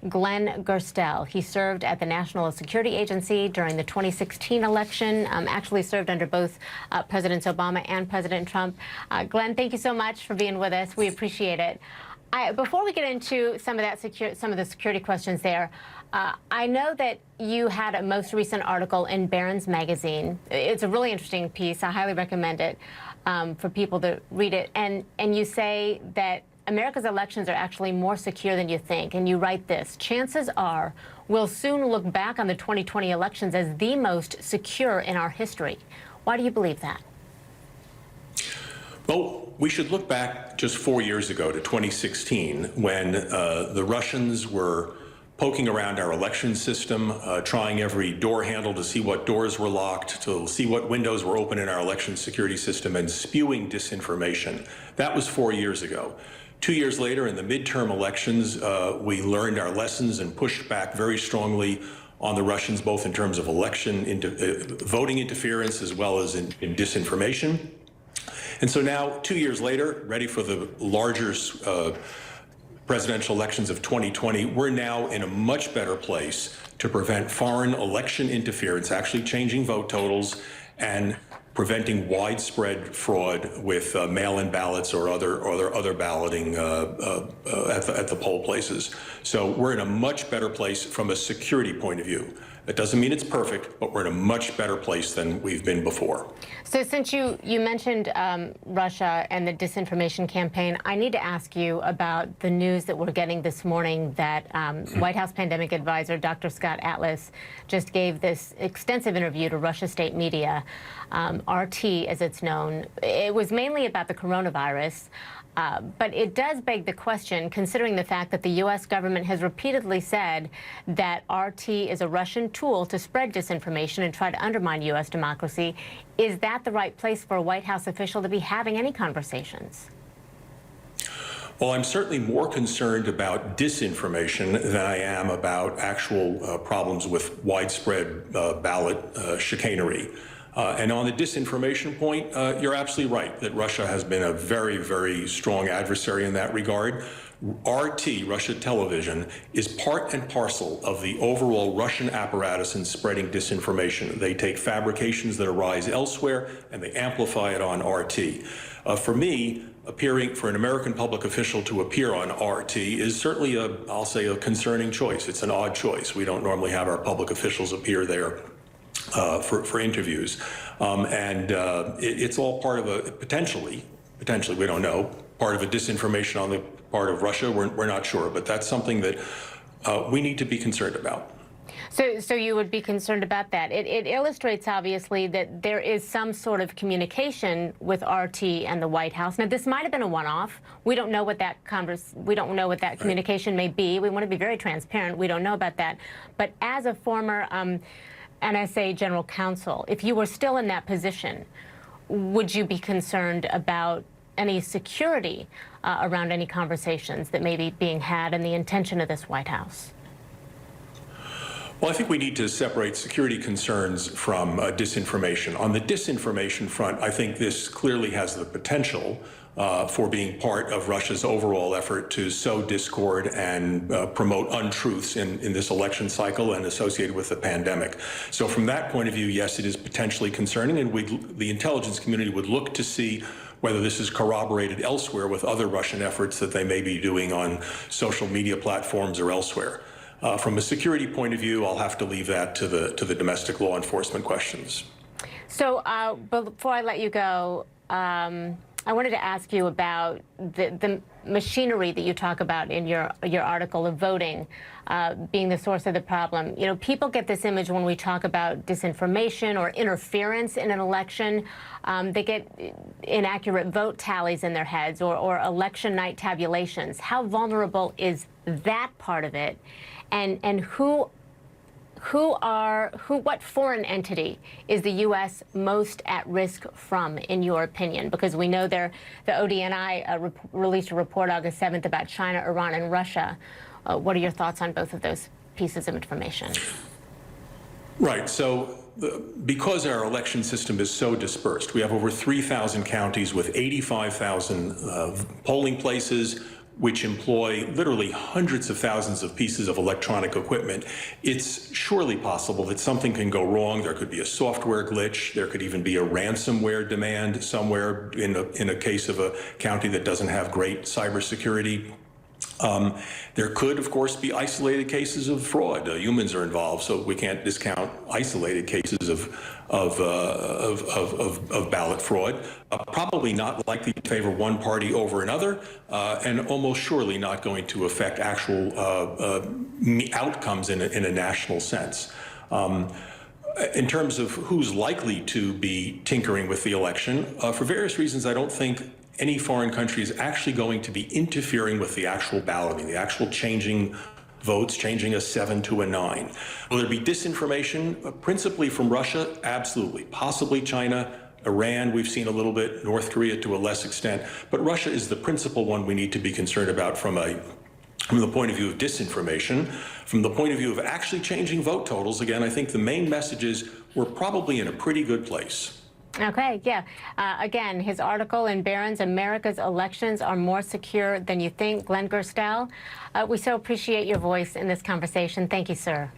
Glenn Gerstell. He served at the National Security Agency during the 2016 election, actually served under both Presidents Obama and President Trump. Glenn, thank you so much for being with us. We appreciate it. Before we get into some of the security questions there, I know that you had a most recent article in Barron's magazine. It's a really interesting piece. I highly recommend it for people to read it. And you say that America's elections are actually more secure than you think. And you write this: chances are we'll soon look back on the 2020 elections as the most secure in our history. Why do you believe that? Well, we should look back just 4 years ago to 2016, when the Russians were poking around our election system, trying every door handle to see what doors were locked, to see what windows were open in our election security system, and spewing disinformation. That was 4 years ago. 2 years later, in the midterm elections, we learned our lessons and pushed back very strongly on the Russians, both in terms of voting interference as well as in disinformation. And so now, 2 years later, ready for the larger presidential elections of 2020, we're now in a much better place to prevent foreign election interference, actually changing vote totals and preventing widespread fraud with mail-in ballots or other balloting at the poll places. So we're in a much better place from a security point of view. That doesn't mean it's perfect, but we're in a much better place than we've been before. So since you mentioned Russia and the disinformation campaign, I need to ask you about the news that we're getting this morning that White House pandemic advisor Dr. Scott Atlas just gave this extensive interview to Russia state media, RT as it's known. It was mainly about the coronavirus. But it does beg the question, considering the fact that the U.S. government has repeatedly said that RT is a Russian tool to spread disinformation and try to undermine U.S. democracy. Is that the right place for a White House official to be having any conversations? Well, I'm certainly more concerned about disinformation than I am about actual problems with widespread ballot chicanery. And on the disinformation point, you're absolutely right that Russia has been a very, very strong adversary in that regard. RT, Russia television, is part and parcel of the overall Russian apparatus in spreading disinformation. They take fabrications that arise elsewhere and they amplify it on RT. For me, for an American public official to appear on RT is certainly I'll say, a concerning choice. It's an odd choice. We don't normally have our public officials appear there for interviews. It's all part of a, potentially, we don't know, part of a disinformation on the part of Russia. We're not sure, but that's something that we need to be concerned about. So you would be concerned about that. It illustrates, obviously, that there is some sort of communication with RT and the White House. Now, this might have been a one-off. We don't know what that communication may be. We want to be very transparent. We don't know about that. But as a former NSA General Counsel, if you were still in that position, would you be concerned about any security around any conversations that may be being had and the intention of this White House? Well, I think we need to separate security concerns from disinformation. On the disinformation front, I think this clearly has the potential for being part of Russia's overall effort to sow discord and promote untruths in this election cycle and associated with the pandemic. So from that point of view, yes, it is potentially concerning, and the intelligence community would look to see whether this is corroborated elsewhere with other Russian efforts that they may be doing on social media platforms or elsewhere. From a security point of view, I'll have to leave that to the domestic law enforcement questions. So before I let you go, I wanted to ask you about the machinery that you talk about in your article of voting being the source of the problem. You know, people get this image when we talk about disinformation or interference in an election. They get inaccurate vote tallies in their heads or election night tabulations. How vulnerable is that part of it? And what foreign entity is the U.S. most at risk from, in your opinion? Because we know the ODNI released a report August 7th about China, Iran, and Russia. What are your thoughts on both of those pieces of information? Right. So because our election system is so dispersed, we have over 3,000 counties with 85,000 polling places, which employ literally hundreds of thousands of pieces of electronic equipment, it's surely possible that something can go wrong. There could be a software glitch. There could even be a ransomware demand somewhere in a case of a county that doesn't have great cybersecurity. There could, of course, be isolated cases of fraud. Humans are involved, so we can't discount isolated cases of ballot fraud. Probably not likely to favor one party over another, and almost surely not going to affect actual outcomes in a national sense. In terms of who's likely to be tinkering with the election, for various reasons, I don't think any foreign country is actually going to be interfering with the actual balloting, the actual changing votes, changing a 7 to a 9. Will there be disinformation, principally from Russia? Absolutely. Possibly China, Iran, we've seen a little bit, North Korea to a less extent. But Russia is the principal one we need to be concerned about from the point of view of disinformation. From the point of view of actually changing vote totals, again, I think the main message is we're probably in a pretty good place. Okay, yeah. Again, his article in Barron's, America's Elections Are More Secure Than You Think, Glenn Gerstell. We so appreciate your voice in this conversation. Thank you, sir.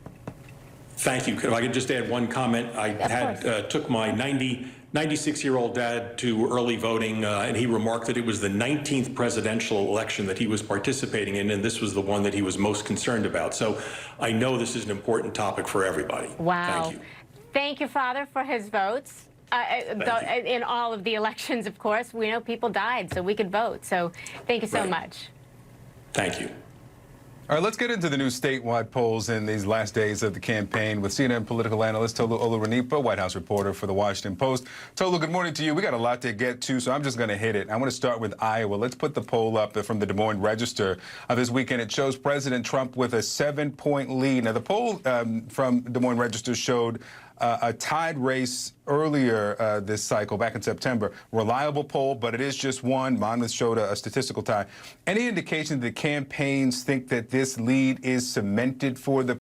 Thank you. If I could just add one comment. I took my 96-year-old dad to early voting, and he remarked that it was the 19th presidential election that he was participating in, and this was the one that he was most concerned about. So I know this is an important topic for everybody. Wow. Thank you. Thank you, Father, for his votes. In all of the elections, of course, we know people died so we could vote. So thank you so much. Thank you. All right, let's get into the new statewide polls in these last days of the campaign with CNN political analyst Tolu Olorunipa, White House reporter for The Washington Post. Tolu, good morning to you. We got a lot to get to, so I'm just going to hit it. I want to start with Iowa. Let's put the poll up from the Des Moines Register this weekend. It shows President Trump with a 7-point lead. Now, the poll from Des Moines Register showed a tied race earlier this cycle, back in September. Reliable poll, but it is just one. Monmouth showed a statistical tie. Any indication that campaigns think that this lead is cemented for the